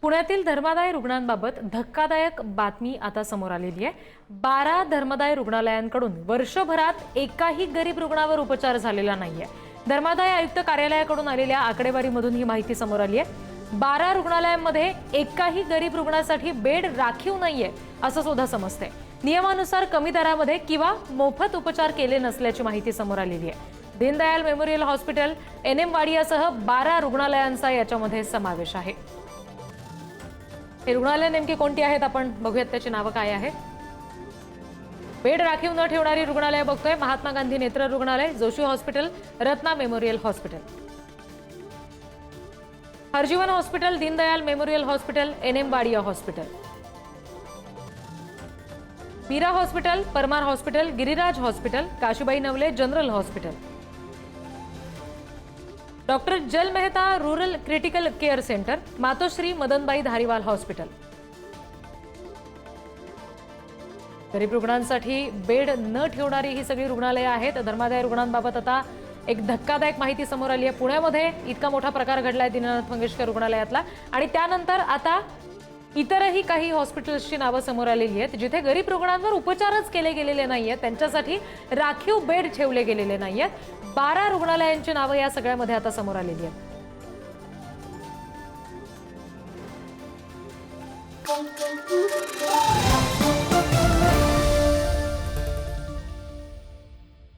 पुण्यातील धर्मादाय रुग्णांबाबत धक्कादायक बातमी आता समोर आलेली आहे। 12 धर्मादाय रुग्णालयांकडून वर्षभरात एकाही गरीब रुग्णावर उपचार झालेला नाहीये। धर्मादाय आयुक्त कार्यालयाकडून आलेल्या आकडेवारीमधून ही माहिती समोर आली आहे। 12 रुग्णालयांमध्ये एकाही गरीब रुग्णासाठी बेड राखीव नाहीये असं सुद्धा समजतंय। नियमानुसार कमी दरामध्ये किंवा मोफत उपचार केले नसल्याची माहिती समोर आलेली आहे। दीनदयाल मेमोरियल हॉस्पिटल, एनएम वाडियासह 12 रुग्णालयांचा याच्यामध्ये समावेश आहे। हे रुग्णालय नेमकी कोणती आहेत आपण बघूयात, त्याची नावं काय आहेत। बेड राखीव न ठेवणारी रुग्णालय बघतोय। महात्मा गांधी नेत्र रुग्णालय, Joshi hospital, Ratna memorial hospital, Harjivan hospital, Deendayal memorial hospital, NM Wadia hospital, Meera hospital, Parmar hospital, Giriraj hospital, Kashibai Navale general hospital, doctor Jal Mehta rural critical care centre, Matoshree Madanbai Dhariwal hospital. गरीब रुग्णांसाठी बेड न ठेवणारी ही सगळी रुग्णालये आहेत। धर्मादाय रुग्णांबाबत आता एक धक्कादायक माहिती समोर आली आहे। पुण्यामध्ये इतका मोठा प्रकार घडलाय दीनानाथ मंगेशकर रुग्णालयातला, आणि त्यानंतर आता इतरही काही हॉस्पिटल्सची नावं समोर आलेली आहेत जिथे गरीब रुग्णांवर उपचारच केले गेलेले नाहीयेत, त्यांच्यासाठी राखीव बेड ठेवले गेलेले नाहीयेत। 12 रुग्णालयांची नावं या सगळ्यामध्ये आता समोर आलेली आहेत।